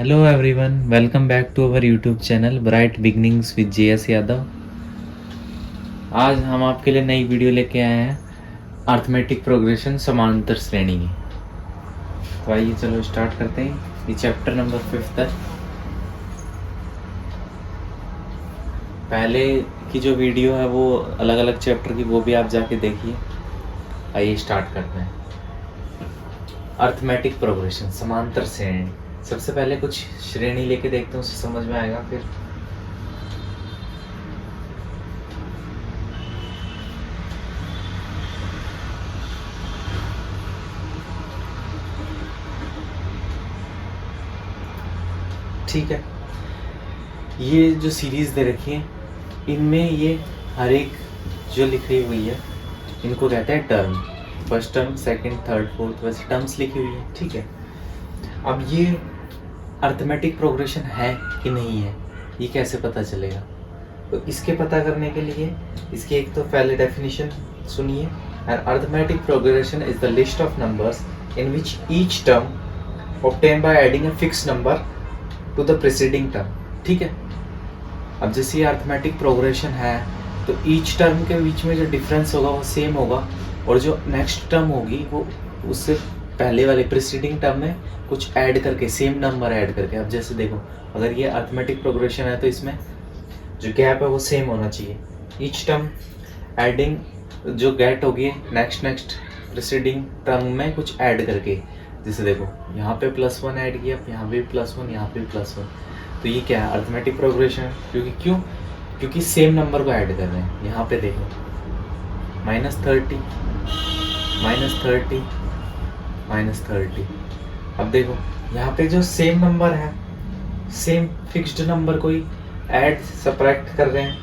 Hello everyone, welcome back to our YouTube channel bright beginnings with JS Yadav. आज हम आपके लिए नई वीडियो लेके आए हैं अर्थमेटिक प्रोग्रेशन समांतर श्रेणी की। तो आइए चलो स्टार्ट करते हैं। ये चैप्टर नंबर 5 है। पहले की जो वीडियो है वो अलग अलग चैप्टर की, वो भी आप जाके देखिए। आइए स्टार्ट करते हैं। अर्थमेटिक प्रोग्रेशन समांतर श्रेणी। सबसे पहले कुछ श्रेणी लेके देखते हैं, उससे समझ में आएगा फिर। ठीक है, ये जो सीरीज दे रखी है इनमें ये हर एक जो लिखी हुई है इनको कहते हैं term. First term, second, third, fourth, वैसे टर्म्स लिखी हुई है। ठीक है, अब ये अर्थमेटिक प्रोग्रेशन है कि नहीं है ये कैसे पता चलेगा? तो इसके पता करने के लिए इसकी एक तो पहले डेफिनेशन सुनिए। An arithmetic progression is the list of numbers in which each term obtained by adding a fixed number to the preceding term। ठीक है, अब जैसे ये अर्थमेटिक प्रोग्रेशन है तो ईच टर्म के बीच में जो डिफरेंस होगा वो सेम होगा, और जो नेक्स्ट टर्म होगी वो उससे पहले वाले प्रीसीडिंग टर्म में कुछ ऐड करके, सेम नंबर ऐड करके। अब जैसे देखो, अगर ये अर्थमेटिक प्रोग्रेशन है तो इसमें जो गैप है वो सेम होना चाहिए। ईच टर्म एडिंग जो गैप होगी नेक्स्ट प्रीसीडिंग टर्म में कुछ ऐड करके। जैसे देखो यहाँ पे +1 ऐड किया, यहाँ पे +1, यहाँ पे +1, तो ये क्या है? Arithmetic progression. क्योंकि सेम नंबर को ऐड कर रहे हैं। यहाँ पे देखो -30, -30, -30। अब देखो यहाँ पे जो सेम नंबर है, सेम फिक्स्ड नंबर को ही ऐड सब्ट्रैक्ट कर रहे हैं,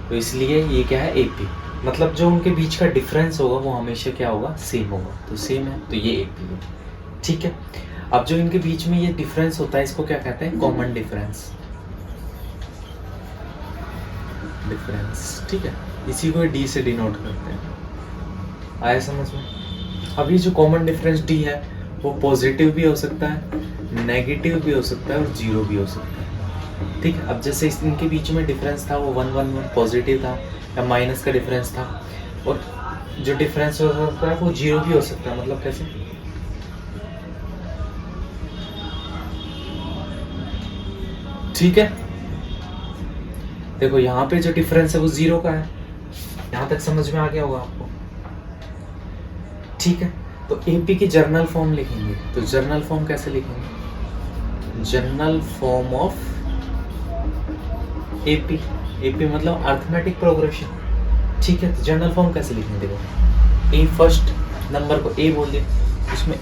तो इसलिए ये क्या है? AP। मतलब जो उनके बीच का डिफरेंस होगा वो हमेशा क्या होगा? सेम होगा। तो सेम है तो ये AP है। ठीक है, अब जो इनके बीच में ये डिफरेंस होता है इसको क्या कहते हैं? Common difference. ठीक है, इसी को D से डिनोट करते हैं। आया समझ में? अब ये जो कॉमन डिफरेंस D है वो पॉजिटिव भी हो सकता है, नेगेटिव भी हो सकता है और 0 भी हो सकता है। ठीक है, अब जैसे इनके बीच में डिफरेंस था वो 1 1 1 पॉजिटिव था, या माइनस का डिफरेंस था, और जो डिफरेंस हो सकता है वो 0 भी हो सकता है। मतलब कैसे? ठीक है, देखो यहाँ पे जो डिफरेंस है वो 0 का है। यहाँ तक समझ में आ गया होगा आपको? ठीक है, तो AP की जर्नल फॉर्म लिखेंगे। तो जर्नल फॉर्म कैसे लिखेंगे? जर्नल फॉर्म ऑफ AP मतलब अर्थमेटिक प्रोग्रेशन। ठीक है, तो जर्नल फॉर्म कैसे लिखेंगे? देखो A, फर्स्ट नंबर को A बोल दिया, उसमें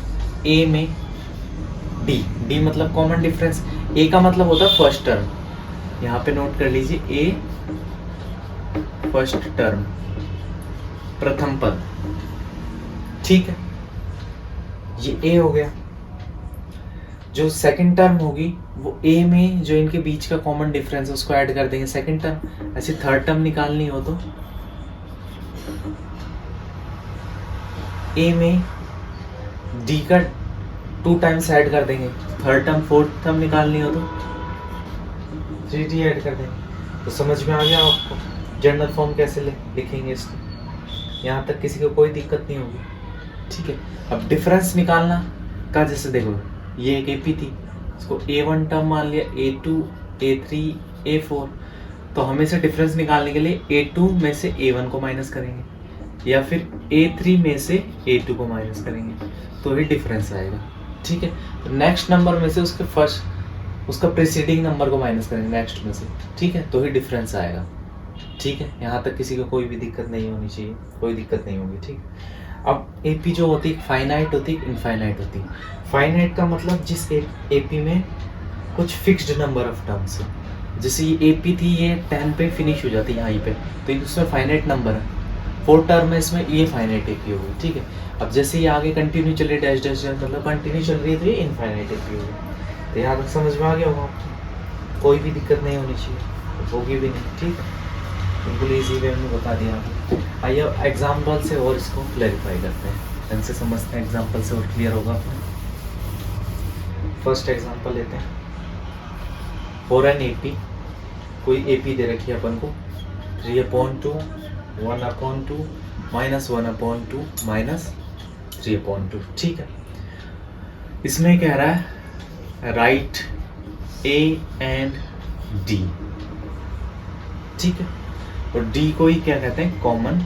A में D मतलब कॉमन डिफरेंस। A का मतलब होता है फर्स्ट टर्म। यहाँ पे नोट कर लीजिए, A फर्स्ट टर्म, प्रथम पद। ठीक है, ये A हो गया। जो सेकंड टर्म होगी वो A में जो इनके बीच का कॉमन डिफरेंस है उसको ऐड कर देंगे, सेकंड टर्म। ऐसे थर्ड टर्म निकालनी हो तो A में D का 2 टाइम्स ऐड कर देंगे, थर्ड टर्म। फोर्थ टर्म निकालनी हो तो 3D ऐड कर देंगे। तो समझ में आ गया आपको जर्नल फॉर्म कैसे लिखेंगे इसको? यहाँ तक किसी को कोई दिक्कत नहीं होगी। ठीक है, अब डिफरेंस निकालना का, जैसे देखो ये एक AP थी, इसको A1 टर्म मान लिया, A2, A3, A4। तो हमें से डिफरेंस निकालने के लिए A2 में से A1 को माइनस करेंगे, या फिर A3 में से A2 को माइनस करेंगे, तो ही डिफरेंस आएगा। ठीक है, तो नेक्स्ट नंबर में से उसका प्रीसीडिंग नंबर को माइनस करेंगे नेक्स्ट में से। ठीक है, तो ही डिफरेंस आएगा। ठीक है, यहाँ तक किसी को कोई भी दिक्कत नहीं होनी चाहिए, कोई दिक्कत नहीं होगी। ठीक, अब AP जो होती है फाइनाइट होती है, इनफाइनाइट होती है। फाइनाइट का मतलब जिस AP में कुछ फिक्स्ड नंबर ऑफ टर्म्स है। जैसे ये AP थी, ये 10 पे फिनिश हो जाती है यहाँ पे, तो इसमें फाइनाइट नंबर है। 4 टर्म है इसमें, ये फाइनाइट AP होगी। ठीक है, अब जैसे ये आगे कंटिन्यू चल रही डैश डैश मतलब कंटिन्यू चल रही है, तो ये इनफाइनाइट AP होगी। तो यहाँ तक समझ में आ गया होगा आपको? कोई भी दिक्कत नहीं होनी चाहिए, होगी भी नहीं। ठीक, बिल्कुल ईजी वे में बता दिया आपको। आइए एग्जाम्पल से और इसको क्लैरिफाई करते हैं, ढंग से समझते हैं, एग्जाम्पल से और क्लियर होगा। फर्स्ट एग्जाम्पल लेते हैं। फॉर एन AP, कोई AP दे रखी है अपन को 3/2, 1/2, -1/2, -3/2, ठीक है। इसमें कह रहा है राइट A एंड D, ठीक है, और D को ही क्या कहते हैं, कॉमन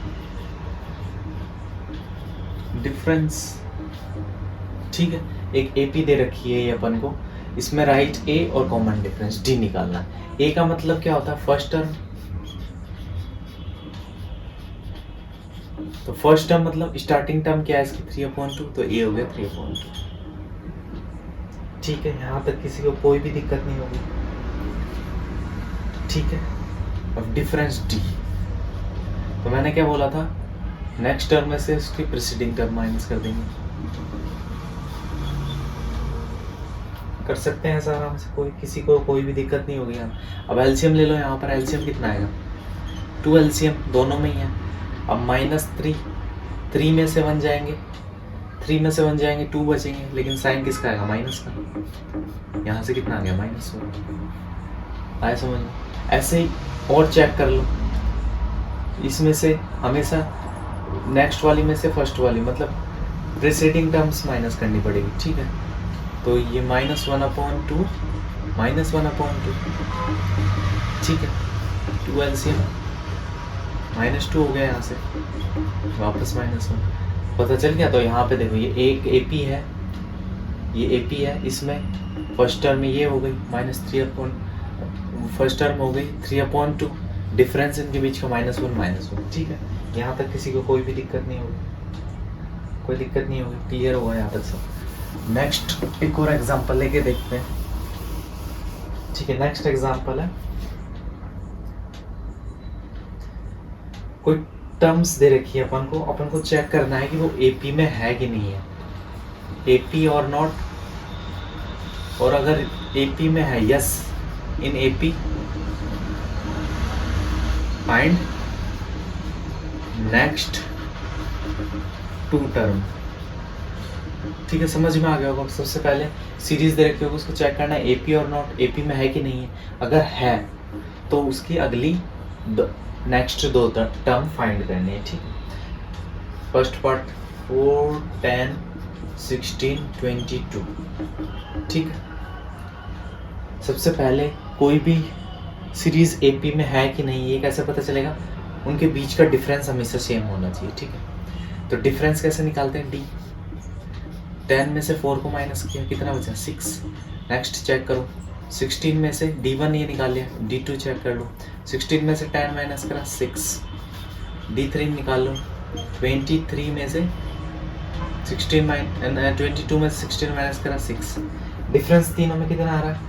डिफरेंस, ठीक है। एक AP दे रखी है ये अपन को, इसमें राइट A और कॉमन डिफरेंस D निकालना है। A का मतलब क्या होता है, फर्स्ट टर्म, तो फर्स्ट टर्म मतलब स्टार्टिंग टर्म क्या है इसकी 3/2, तो A हो गया 3/2, ठीक है। यहाँ तक किसी को कोई भी दिक्कत नहीं होगी, ठीक है। अब डिफरेंस D, तो मैंने क्या बोला था, नेक्स्ट टर्म में से उसकी प्रीसीडिंग टर्म माइनस कर देंगे, कर सकते हैं ऐसा आराम से, कोई किसी को कोई भी दिक्कत नहीं होगी यहाँ। अब एलसीएम ले लो, यहाँ पर एलसीएम कितना आएगा, 2 एलसीएम दोनों में ही है। अब -3, 3 में से 1 जाएंगे, 3 में से 1 जाएंगे, 2 बचेंगे, लेकिन साइन किसका आएगा, माइनस का। यहाँ से कितना आ गया, -1, आया समझ में। ऐसे ही और चेक कर लो, इसमें से हमेशा नेक्स्ट वाली में से फर्स्ट वाली, मतलब प्रीसीडिंग टर्म्स माइनस करनी पड़ेगी, ठीक है। तो ये -1/2, -1/2, ठीक है। 2 एलसीएम -2 हो गया, यहाँ से वापस -1, पता चल गया। तो यहाँ पे देखो, ये एक AP है, ये AP है, इसमें फर्स्ट टर्म में ये हो गई -3/, फर्स्ट टर्म हो गई 3/2, डिफरेंस इनके बीच का -1, ठीक है। यहाँ तक किसी को कोई भी दिक्कत नहीं होगी, कोई दिक्कत नहीं होगी, क्लियर होगा यहाँ तक सब। नेक्स्ट एक और एग्जांपल लेके देखते हैं, ठीक है। नेक्स्ट एग्जांपल है, कोई टर्म्स दे रखी है अपन को चेक करना है कि वो AP में है कि नहीं है, AP और नॉट, और अगर AP में है, yes in AP find next 2 term, ठीक है। समझ में आ गया होगा। सबसे पहले सीरीज दे रखी होगी, उसको चेक करना है AP और नॉट, AP में है कि नहीं है। अगर है तो उसकी अगली नेक्स्ट 2 टर्म फाइंड करनी है, ठीक है। फर्स्ट पार्ट 4, 10, 16, 22, ठीक है। सबसे पहले कोई भी सीरीज AP में है कि नहीं, ये कैसे पता चलेगा, उनके बीच का डिफरेंस हमेशा सेम होना चाहिए, ठीक है। तो डिफरेंस कैसे निकालते हैं, D, 10 में से 4 को माइनस किया, कितना बचा, 6। नेक्स्ट चेक करो, 16 में से D1 ये निकाल लिया, D2 चेक कर लो, 16 में से 10 माइनस करा 6, D3 निकाल लो, 23 में से 22 में से 16 माइनस करा 6, डिफरेंस तीनों में कितना आ रहा है,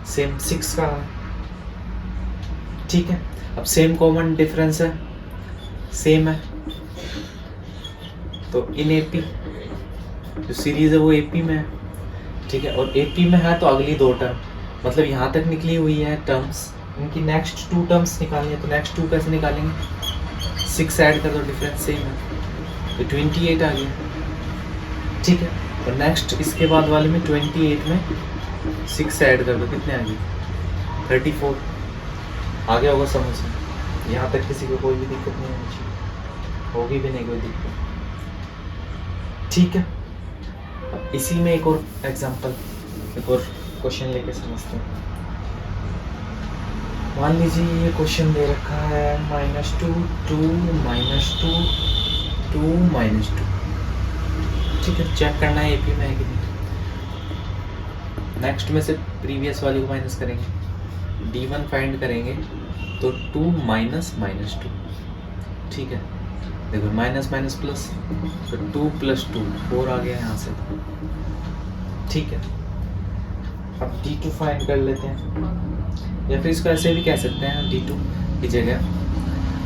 सेम 6 का आ रहा है, ठीक है। अब सेम कॉमन डिफरेंस है, सेम है, तो इन AP जो सीरीज है वो AP में है, ठीक है। और AP में है तो अगली 2 टर्म, मतलब यहाँ तक निकली हुई है टर्म्स, इनकी नेक्स्ट 2 टर्म्स निकालनी है। तो नेक्स्ट 2 कैसे निकालेंगे, 6 ऐड कर दो, डिफरेंस सेम है, तो 28 आ गया, ठीक है। और नेक्स्ट इसके बाद वाले में 28 में 6 ऐड कर दो, कितने आ गए, 34, आ गया होगा समझ में। यहाँ तक किसी को कोई भी दिक्कत नहीं होनी चाहिए, होगी भी नहीं कोई दिक्कत, ठीक है। अब इसी में एक और एग्जांपल, एक और क्वेश्चन लेके समझते हैं। मान लीजिए ये क्वेश्चन दे रखा है -2, 2, -2, 2, -2, ठीक है। चेक करना है AP में है कि नहीं। नेक्स्ट में से प्रीवियस वाली को माइनस करेंगे, D1 फाइंड करेंगे, तो 2 -2, ठीक है। देखो माइनस माइनस प्लस, तो 2 + 2 4 आ गया यहाँ से, ठीक है। अब D2 फाइंड कर लेते हैं, या फिर इसको ऐसे भी कह सकते हैं, D2 की जगह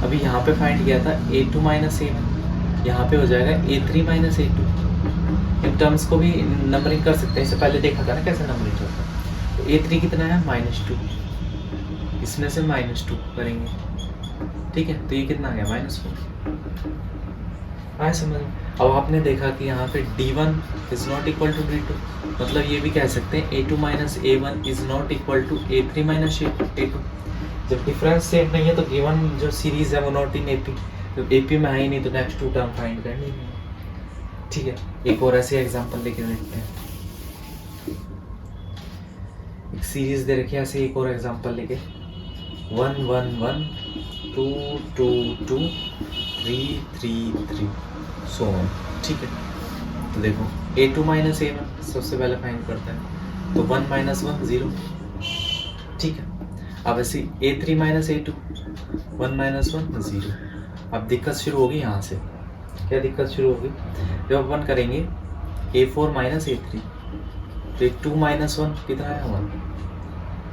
अभी यहाँ पे फाइंड किया था A2 - A1, यहाँ पे हो जाएगा A3 - A2। इन टर्म्स को भी नंबरिंग कर सकते हैं, इससे पहले देखा था ना कैसे नंबरिंग होता है। तो A3 कितना है, -2, इसमें से -2 करेंगे, ठीक है। तो ये कितना आ गया, -4, आया समझ में? अब आपने देखा कि यहाँ पे D1 is not equal to D2, मतलब ये भी कह सकते हैं A2 minus A1 is not equal to A3 minus A2। जब डिफरेंस सेम नहीं है तो गिवन जो सीरीज है वो नॉट इन AP, तो AP में है ही नहीं तो नेक्स्ट टू टर्म फाइंड करनी है। ठीक है, एक और ऐसे एग्जांपल लेके देखते हैं। एक सीरीज दे रखी है ऐसे, एक और एग्जांपल लेके 1 1 1 2 2 2 3 3 3 सो ऑन। ठीक है, तो देखो A2 माइनस A1 सबसे पहले फाइंड करते हैं, तो 1 माइनस 1 0। ठीक है, अब ऐसे A3 माइनस A2 1 माइनस 1 0। अब दिक्कत शुरू होगी यहाँ से। क्या दिक्कत शुरू होगी? जब अपन करेंगे A4 माइनस A3, तो 2 माइनस 1 कितना है 1।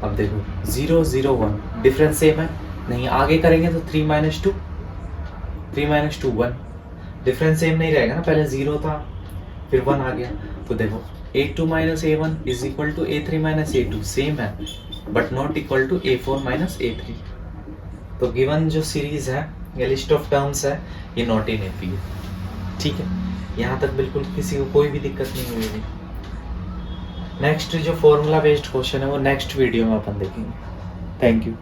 अब देखो 0 0 1 डिफरेंस सेम है नहीं, आगे करेंगे तो 3 माइनस 2 1 डिफरेंस सेम नहीं रहेगा ना, पहले 0 था फिर 1 आ गया। तो देखो A2 minus A1 is equal to A3 minus A2 same है but not equal to A4 minus A3। तो गिवन जो सीरीज है या लिस्ट ऑफ टर्म्स है ये नॉट इन AP है। ठीक है, यहाँ तक बिल्कुल किसी को कोई भी दिक्कत नहीं हुई। नेक्स्ट जो फॉर्मूला बेस्ड क्वेश्चन है वो नेक्स्ट वीडियो में अपन देखेंगे। Thank you.